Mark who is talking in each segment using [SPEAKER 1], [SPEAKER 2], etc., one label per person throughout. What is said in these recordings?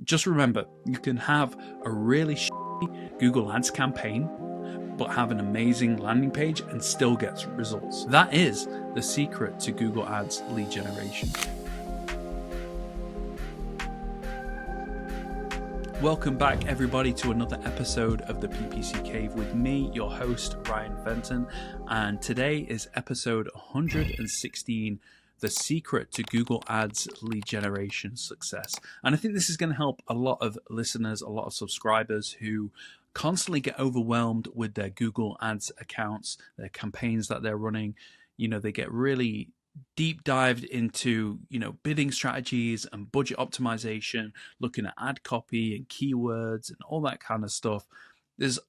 [SPEAKER 1] Just remember, you can have a really shitty Google Ads campaign, but have an amazing landing page and still get results. That is the secret to Google Ads lead generation. Welcome back, everybody, to another episode of the PPC Cave with me, your host, Ryan Fenton. And today is episode 116, the secret to Google Ads lead generation success. And I think this is going to help a lot of listeners, a lot of subscribers who constantly get overwhelmed with their Google Ads accounts, their campaigns that they're running. You know, they get really deep dived into, bidding strategies and budget optimization, looking at ad copy and keywords and all that kind of stuff. There's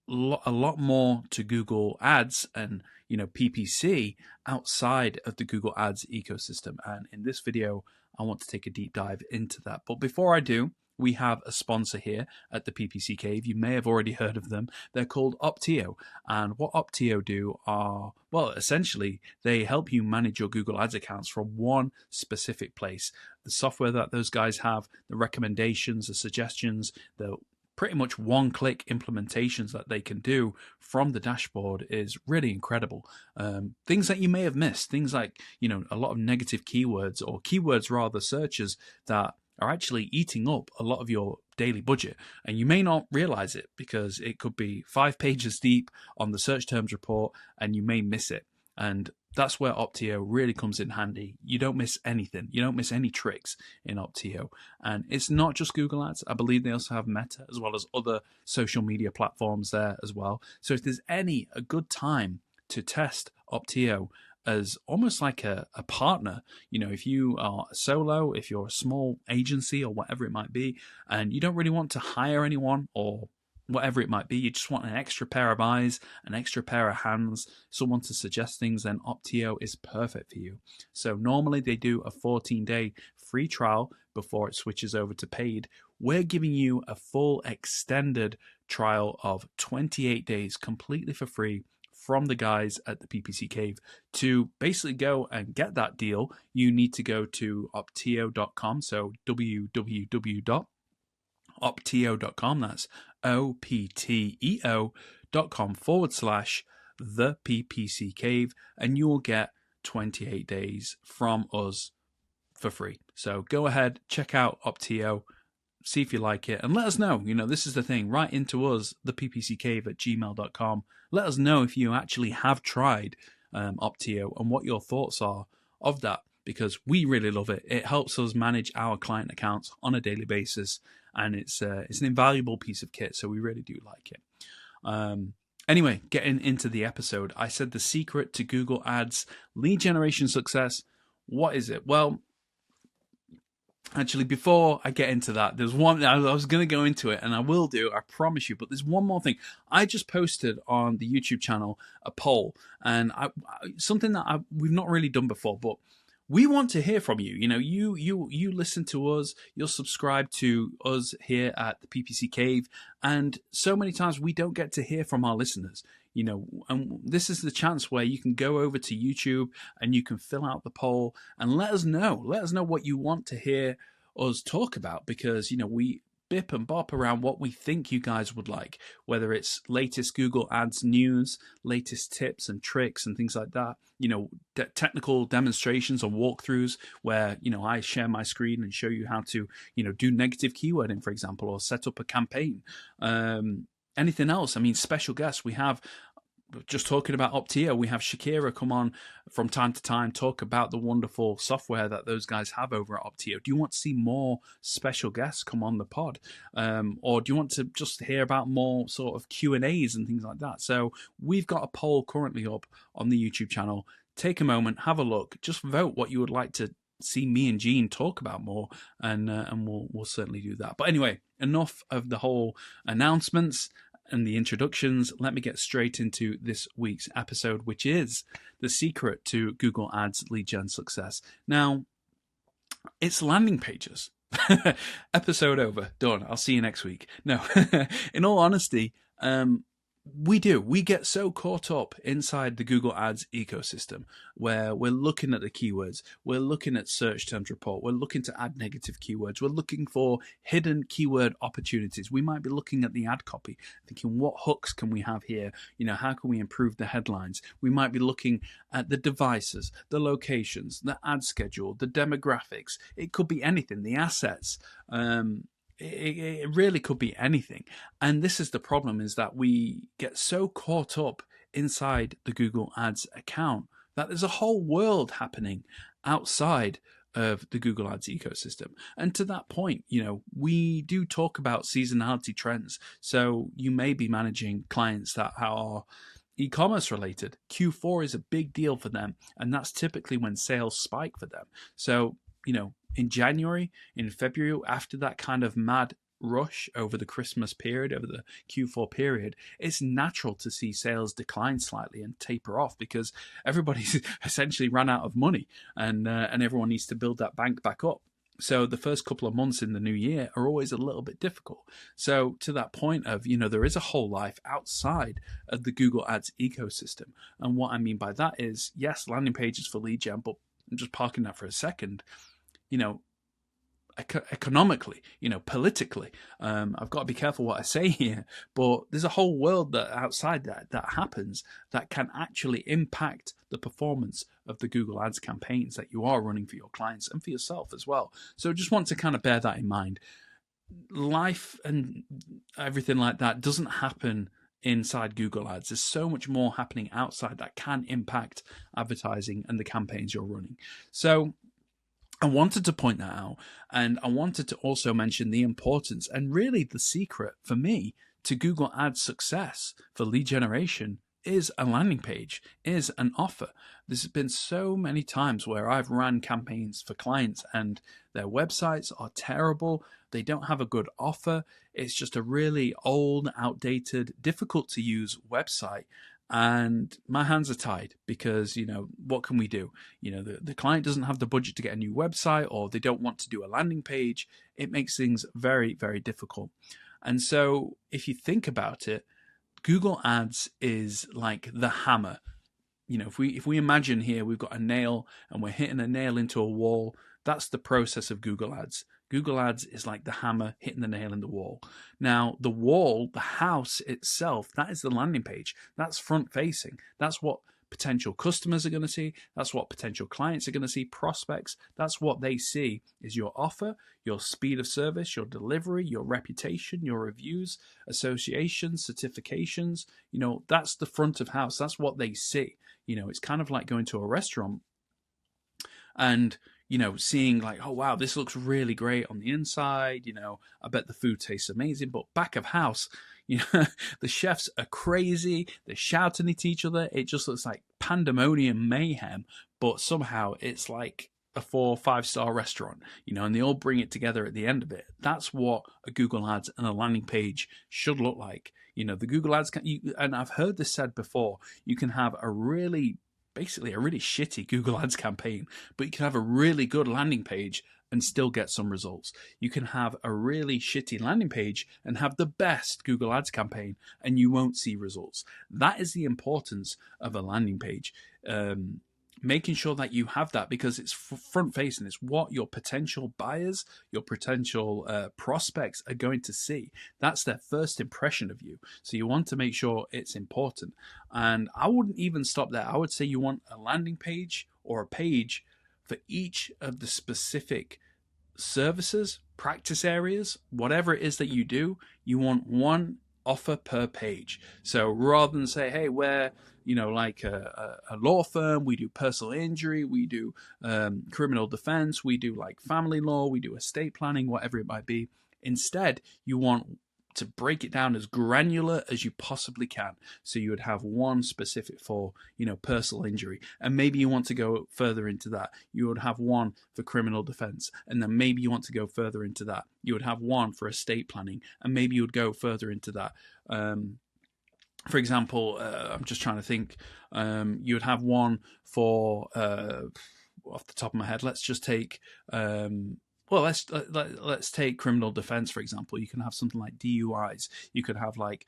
[SPEAKER 1] a lot more to Google Ads and, PPC outside of the Google Ads ecosystem. And in this video, I want to take a deep dive into that. But before I do, we have a sponsor here at the PPC Cave. You may have already heard of them. They're called Opteo. And what Opteo do are, well, essentially, they help you manage your Google Ads accounts from one specific place. The software that those guys have, the recommendations, the suggestions, the pretty much one-click implementations that they can do from the dashboard is really incredible. Things that you may have missed, things like, a lot of negative keywords or keywords rather searches that are actually eating up a lot of your daily budget. And you may not realize it because it could be 5 pages deep on the search terms report and you may miss it. And that's where Opteo really comes in handy. You don't miss anything. You don't miss any tricks in Opteo. And it's not just Google Ads. I believe they also have Meta as well as other social media platforms there as well. So if there's a good time to test Opteo as almost like a partner, if you are a solo, if you're a small agency or whatever it might be, and you don't really want to hire anyone or whatever it might be, you just want an extra pair of eyes, an extra pair of hands, someone to suggest things, then Opteo is perfect for you. So normally they do a 14-day free trial before it switches over to paid. We're giving you a full extended trial of 28 days completely for free from the guys at the PPC Cave. To basically go and get that deal, you need to go to opteo.com. So www.opteo.com. That's opteo.com/the PPC Cave, and you will get 28 days from us for free. So go ahead, check out Opteo, see if you like it, and let us know. This is the thing. Write into us, the ppccave@gmail.com. Let us know if you actually have tried Opteo and what your thoughts are of that, because we really love it. It helps us manage our client accounts on a daily basis, and it's an invaluable piece of kit, so we really do like it. Anyway, getting into the episode, I said the secret to Google Ads lead generation success. What is it? Well, actually, before I get into that, there's one. I was going to go into it, and I will do, I promise you. But there's one more thing. I just posted on the YouTube channel a poll, and something that we've not really done before, but we want to hear from you. You listen to us, you'll subscribe to us here at the PPC Cave, and so many times we don't get to hear from our listeners. And this is the chance where you can go over to YouTube and you can fill out the poll and let us know. Let us know what you want to hear us talk about, because, we bip and bop around what we think you guys would like, whether it's latest Google Ads news, latest tips and tricks and things like that, technical demonstrations or walkthroughs where, I share my screen and show you how to, do negative keywording, for example, or set up a campaign. Anything else? Special guests. We have, just talking about Opteo, we have Shakira come on from time to time, talk about the wonderful software that those guys have over at Opteo. Do you want to see more special guests come on the pod? Or do you want to just hear about more sort of Q&As and things like that? So we've got a poll currently up on the YouTube channel. Take a moment, have a look, just vote what you would like to see me and Gene talk about more, and we'll certainly do that. But anyway, enough of the whole announcements and the introductions. Let me get straight into this week's episode, which is the secret to Google Ads lead gen success. Now, it's landing pages. Episode over, done. I'll see you next week. No, in all honesty, We get so caught up inside the Google Ads ecosystem where we're looking at the keywords, we're looking at search terms report, we're looking to add negative keywords, we're looking for hidden keyword opportunities. We might be looking at the ad copy, thinking what hooks can we have here? How can we improve the headlines? We might be looking at the devices, the locations, the ad schedule, the demographics. It could be anything, the assets. It really could be anything. And this is the problem, is that we get so caught up inside the Google Ads account that there's a whole world happening outside of the Google Ads ecosystem. And to that point, we do talk about seasonality trends. So you may be managing clients that are e-commerce related. Q4 is a big deal for them, and that's typically when sales spike for them. So, in January, in February, after that kind of mad rush over the Christmas period, over the Q4 period, it's natural to see sales decline slightly and taper off because everybody's essentially run out of money, and everyone needs to build that bank back up. So the first couple of months in the new year are always a little bit difficult. So to that point of, there is a whole life outside of the Google Ads ecosystem. And what I mean by that is, yes, landing pages for lead gen, but I'm just parking that for a second. Economically, politically, I've got to be careful what I say here, but there's a whole world that outside that happens that can actually impact the performance of the Google Ads campaigns that you are running for your clients and for yourself as well. So just want to kind of bear that in mind. Life and everything like that doesn't happen inside Google Ads. There's so much more happening outside that can impact advertising and the campaigns you're running. So I wanted to point that out, and I wanted to also mention the importance and really the secret for me to Google Ads success for lead generation is a landing page, is an offer. There's been so many times where I've ran campaigns for clients and their websites are terrible. They don't have a good offer. It's just a really old, outdated, difficult to use website. And my hands are tied because, what can we do? The client doesn't have the budget to get a new website, or they don't want to do a landing page. It makes things very, very difficult. And so if you think about it, Google Ads is like the hammer. If we imagine here, we've got a nail and we're hitting a nail into a wall. That's the process of Google Ads. Google Ads is like the hammer hitting the nail in the wall. Now, the wall, the house itself, that is the landing page. That's front facing. That's what potential customers are going to see. That's what potential clients are going to see, prospects. That's what they see is your offer, your speed of service, your delivery, your reputation, your reviews, associations, certifications. That's the front of house. That's what they see. It's kind of like going to a restaurant and seeing like, oh, wow, this looks really great on the inside. I bet the food tastes amazing. But back of house, the chefs are crazy. They're shouting at each other. It just looks like pandemonium mayhem. But somehow it's like a 4 or 5-star restaurant, and they all bring it together at the end of it. That's what a Google Ads and a landing page should look like. The Google Ads, and I've heard this said before, you can have basically a really shitty Google Ads campaign, but you can have a really good landing page and still get some results. You can have a really shitty landing page and have the best Google Ads campaign and you won't see results. That is the importance of a landing page. Making sure that you have that, because it's front facing. It's what your potential buyers, your potential prospects are going to see. That's their first impression of you. So you want to make sure it's important. And I wouldn't even stop there. I would say you want a landing page or a page for each of the specific services, practice areas, whatever it is that you do. You want one offer per page. So rather than say, hey, we're like a law firm, we do personal injury, we do criminal defense, we do like family law, we do estate planning, whatever it might be. Instead, you want to break it down as granular as you possibly can. So you would have one specific for, personal injury. And maybe you want to go further into that. You would have one for criminal defense. And then maybe you want to go further into that. You would have one for estate planning. And maybe you would go further into that. For example, I'm just trying to think, you would have one for, off the top of my head, let's just take, let's take criminal defense, for example. You can have something like DUIs. You could have like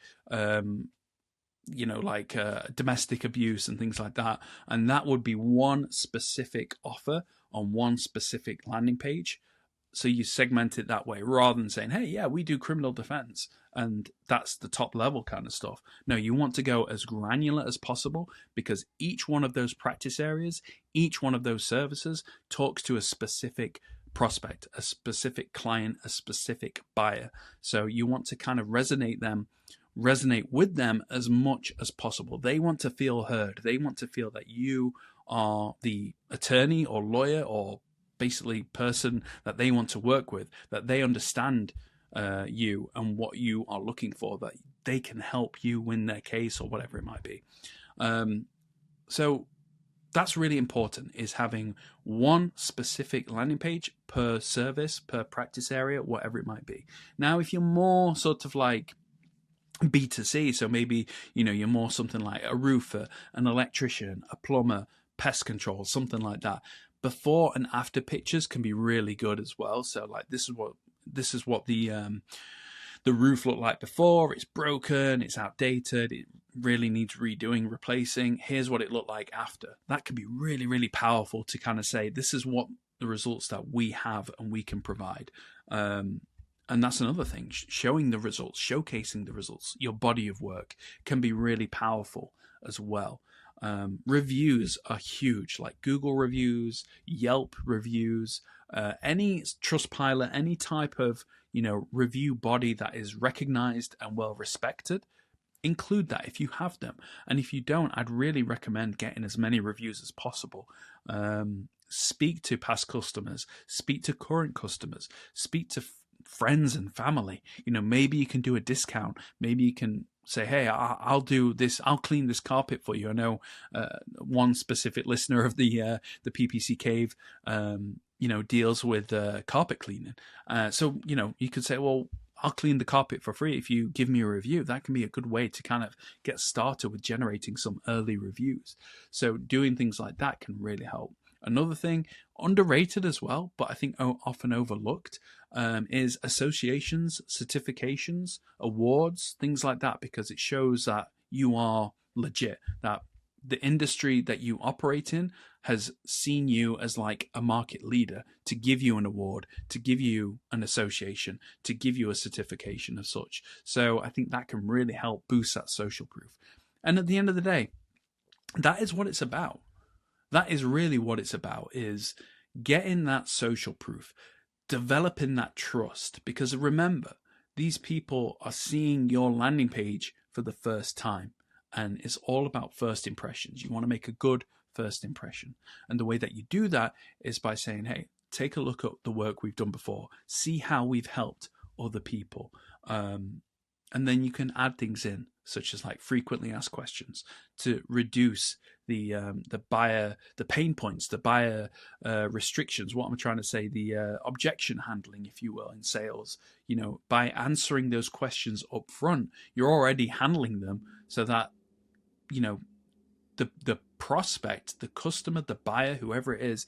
[SPEAKER 1] like domestic abuse and things like that. And that would be one specific offer on one specific landing page. So you segment it that way rather than saying, hey, yeah, we do criminal defense and that's the top level kind of stuff. No, you want to go as granular as possible, because each one of those practice areas, each one of those services talks to a specific prospect, a specific client, a specific buyer. So you want to kind of resonate with them as much as possible. They want to feel heard. They want to feel that you are the attorney or lawyer or basically person that they want to work with, that they understand you and what you are looking for, that they can help you win their case or whatever it might be. So that's really important, is having one specific landing page per service, per practice area, whatever it might be. Now, if you're more sort of like B2C, so maybe, you're more something like a roofer, an electrician, a plumber, pest control, something like that. Before and after pictures can be really good as well. So like this is what the roof looked like before. It's broken, it's outdated, it really needs redoing, replacing. Here's what it looked like after. That can be really, really powerful to kind of say, this is what the results that we have and we can provide. And that's another thing, showing the results, showcasing the results, your body of work can be really powerful as well. Reviews are huge, like Google reviews, Yelp reviews, any Trustpilot, any type of, review body that is recognized and well respected. Include that if you have them. And if you don't, I'd really recommend getting as many reviews as possible. Speak to past customers, speak to current customers, speak to friends and family. Maybe you can do a discount. Maybe you can say, hey, I'll do this. I'll clean this carpet for you. I know one specific listener of the PPC Cave, deals with carpet cleaning. So, you could say, well, I'll clean the carpet for free if you give me a review. That can be a good way to kind of get started with generating some early reviews. So doing things like that can really help. Another thing, underrated as well, but I think often overlooked, is associations, certifications, awards, things like that, because it shows that you are legit, that the industry that you operate in has seen you as like a market leader, to give you an award, to give you an association, to give you a certification of such. So I think that can really help boost that social proof. And at the end of the day, that is what it's about. That is really what it's about, is getting that social proof, developing that trust. Because remember, these people are seeing your landing page for the first time, and it's all about first impressions. You want to make a good first impression. And the way that you do that is by saying, hey, take a look at the work we've done before, see how we've helped other people. And then you can add things in, such as like frequently asked questions, to reduce the buyer, the pain points, the buyer restrictions. What I'm trying to say, the objection handling, if you will, in sales. By answering those questions up front, you're already handling them so that the prospect, the customer, the buyer, whoever it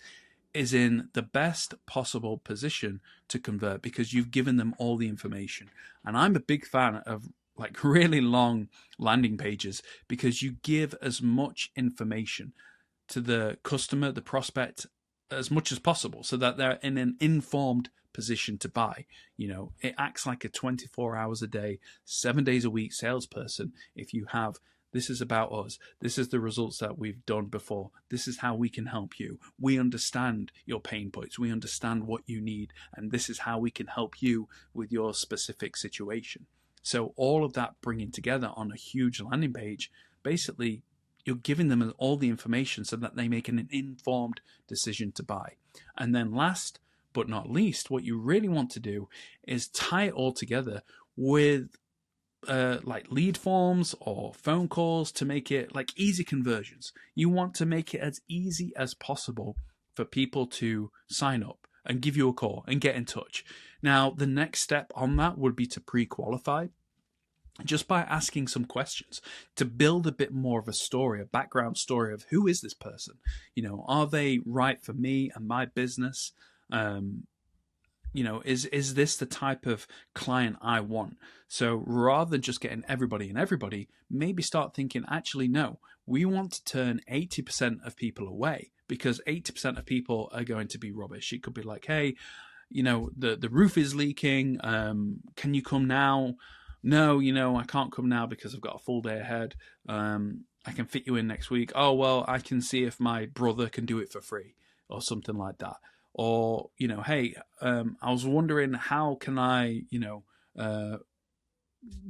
[SPEAKER 1] is in the best possible position to convert, because you've given them all the information. And I'm a big fan of like really long landing pages, because you give as much information to the customer, the prospect, as much as possible, so that they're in an informed position to buy. It acts like a 24 hours a day, 7 days a week salesperson. If you have, this is about us, this is the results that we've done before, this is how we can help you, we understand your pain points, we understand what you need, and this is how we can help you with your specific situation. So all of that bringing together on a huge landing page, basically you're giving them all the information so that they make an informed decision to buy. And then last but not least, what you really want to do is tie it all together with like lead forms or phone calls to make it like easy conversions. You want to make it as easy as possible for people to sign up and give you a call and get in touch. Now, the next step on that would be to pre-qualify, just by asking some questions to build a bit more of a story, a background story of who is this person? Are they right for me and my business? is this the type of client I want? So rather than just getting everybody and everybody, maybe start thinking, actually, no, we want to turn 80% of people away, because 80% of people are going to be rubbish. It could be like, hey, the roof is leaking. Can you come now? No, I can't come now because I've got a full day ahead. I can fit you in next week. Oh, well, I can see if my brother can do it for free or something like that. Or, hey, I was wondering, how can I, uh,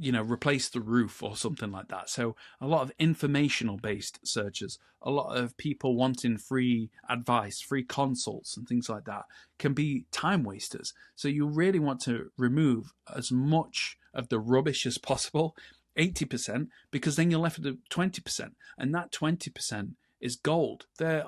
[SPEAKER 1] replace the roof or something like that. So a lot of informational based searches, a lot of people wanting free advice, free consults and things like that can be time wasters. So you really want to remove as much of the rubbish as possible, 80%, because then you're left with 20%. And that 20% is gold. They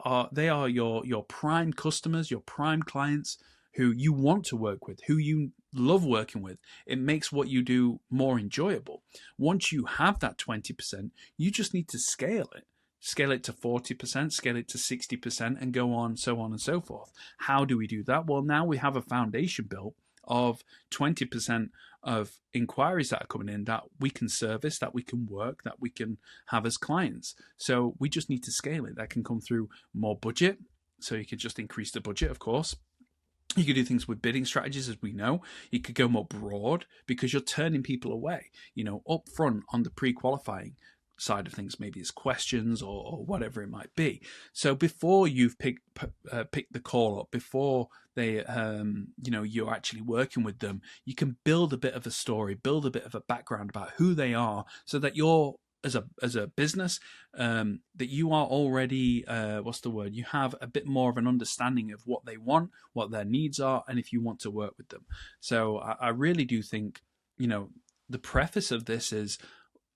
[SPEAKER 1] are your prime customers, your prime clients, who you want to work with, who you love working with. It makes what you do more enjoyable. Once you have that 20%, you just need to scale it. Scale it to 40%, scale it to 60%, and go on, so on and so forth. How do we do that? Well, now we have a foundation built of 20% of inquiries that are coming in that we can service, that we can work, that we can have as clients. So we just need to scale it. That can come through more budget. So you could just increase the budget, of course. You could do things with bidding strategies, as we know. You could go more broad, because you're turning people away, up front on the pre-qualifying side of things. Maybe it's questions or whatever it might be. So before you've picked the call up, before they, you're actually working with them, you can build a bit of a story, build a bit of a background about who they are, so that you're, as a business, that you are already, you have a bit more of an understanding of what they want, what their needs are, and if you want to work with them. So I really do think, the preface of this is,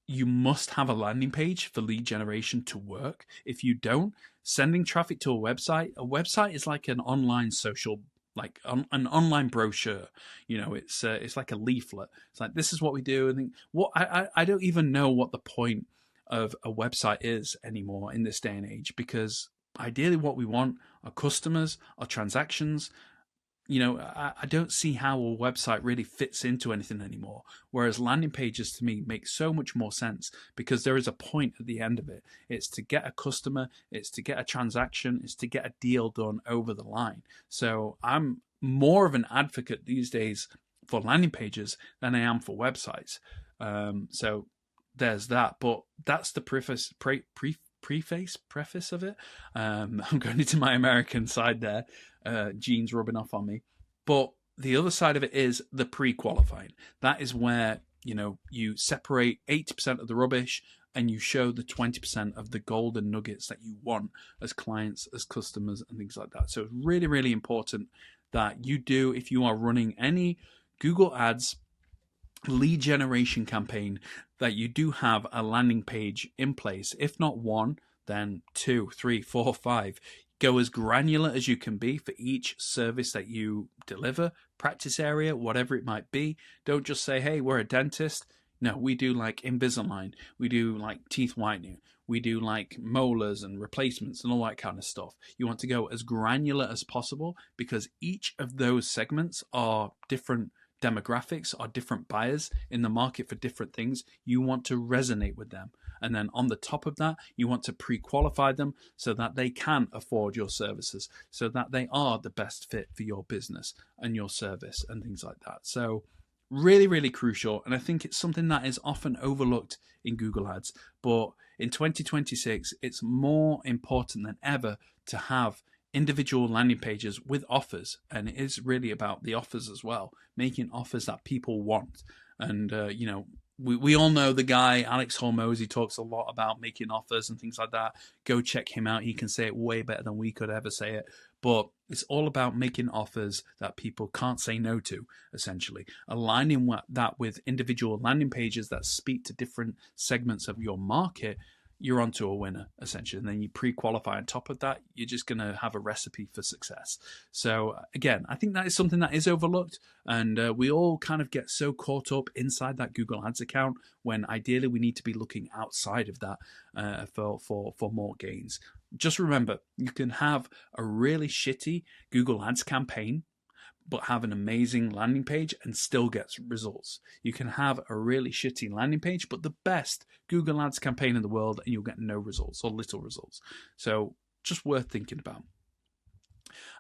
[SPEAKER 1] you must have a landing page for lead generation to work. If you don't, sending traffic to a website is like an online social, like an online brochure. It's like a leaflet. It's like, this is what we do. I don't even know what the point of a website is anymore in this day and age, because ideally what we want are customers, are transactions. I don't see how a website really fits into anything anymore. Whereas landing pages, to me, make so much more sense, because there is a point at the end of it. It's to get a customer, it's to get a transaction, it's to get a deal done over the line. So I'm more of an advocate these days for landing pages than I am for websites. So there's that. But that's the preface of it. I'm going into my American side there. Gene's rubbing off on me. But the other side of it is the pre-qualifying. That is where, you separate 80% of the rubbish and you show the 20% of the golden nuggets that you want as clients, as customers, and things like that. So it's really, really important that you do, if you are running any Google Ads lead generation campaign, that you do have a landing page in place. If not one, then 2, 3, 4, 5. Go as granular as you can be for each service that you deliver, practice area, whatever it might be. Don't just say, hey, we're a dentist. No, we do like Invisalign. We do like teeth whitening. We do like molars and replacements and all that kind of stuff. You want to go as granular as possible, because each of those segments are different demographics, are different buyers in the market for different things. You want to resonate with them. And then on the top of that, you want to pre-qualify them so that they can afford your services, so that they are the best fit for your business and your service and things like that. So really, really crucial. And I think it's something that is often overlooked in Google Ads. But in 2026, it's more important than ever to have individual landing pages with offers. And it is really about the offers as well, making offers that people want. And, we all know the guy, Alex Hormozy. He talks a lot about making offers and things like that. Go check him out. He can say it way better than we could ever say it. But it's all about making offers that people can't say no to, essentially. Aligning that with individual landing pages that speak to different segments of your market, you're onto a winner, essentially. And then you pre-qualify on top of that, you're just going to have a recipe for success. So again, I think that is something that is overlooked. And we all kind of get so caught up inside that Google Ads account, when ideally we need to be looking outside of that for more gains. Just remember, you can have a really shitty Google Ads campaign, but have an amazing landing page and still get results. You can have a really shitty landing page, but the best Google Ads campaign in the world, and you'll get no results or little results. So just worth thinking about.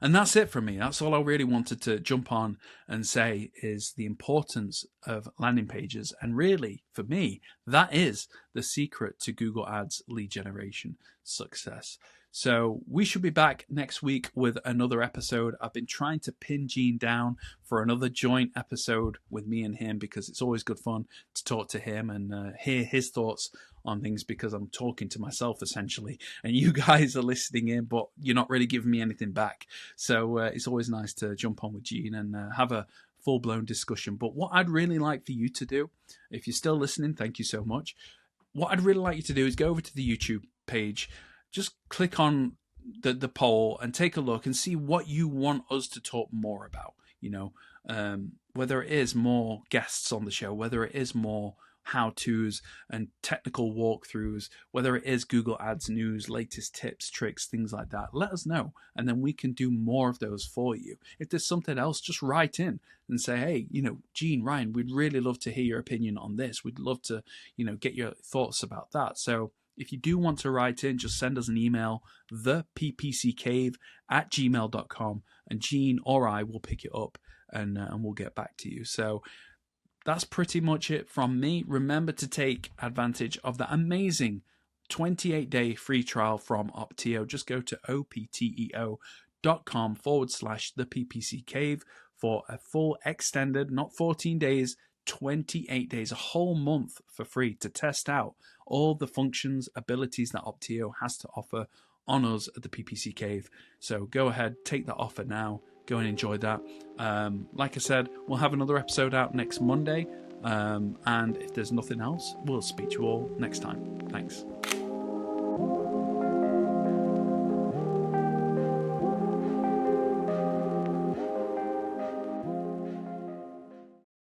[SPEAKER 1] And that's it from me. That's all I really wanted to jump on and say, is the importance of landing pages. And really, for me, that is the secret to Google Ads lead generation success. So we should be back next week with another episode. I've been trying to pin Gene down for another joint episode with me and him, because it's always good fun to talk to him and hear his thoughts on things, because I'm talking to myself essentially, and you guys are listening in, but you're not really giving me anything back. So it's always nice to jump on with Gene and have a full-blown discussion. But what I'd really like for you to do, if you're still listening, thank you so much. What I'd really like you to do is go over to the YouTube page, just click on the poll and take a look and see what you want us to talk more about. Whether it is more guests on the show, whether it is more how-tos and technical walkthroughs, whether it is Google Ads news, latest tips, tricks, things like that. Let us know, and then we can do more of those for you. If there's something else, just write in and say, hey, Gene, Ryan, we'd really love to hear your opinion on this. We'd love to, get your thoughts about that. So if you do want to write in, just send us an email, theppccave@gmail.com, and Gene or I will pick it up and we'll get back to you. So that's pretty much it from me. Remember to take advantage of the amazing 28-day free trial from Opteo. Just go to opteo.com/theppccave for a full extended, not 14 days, 28 days, a whole month for free to test out all the functions, abilities that Opteo has to offer on us at the PPC Cave. So go ahead, take that offer now. Go and enjoy that. Like I said, we'll have another episode out next Monday. And if there's nothing else, we'll speak to you all next time. Thanks.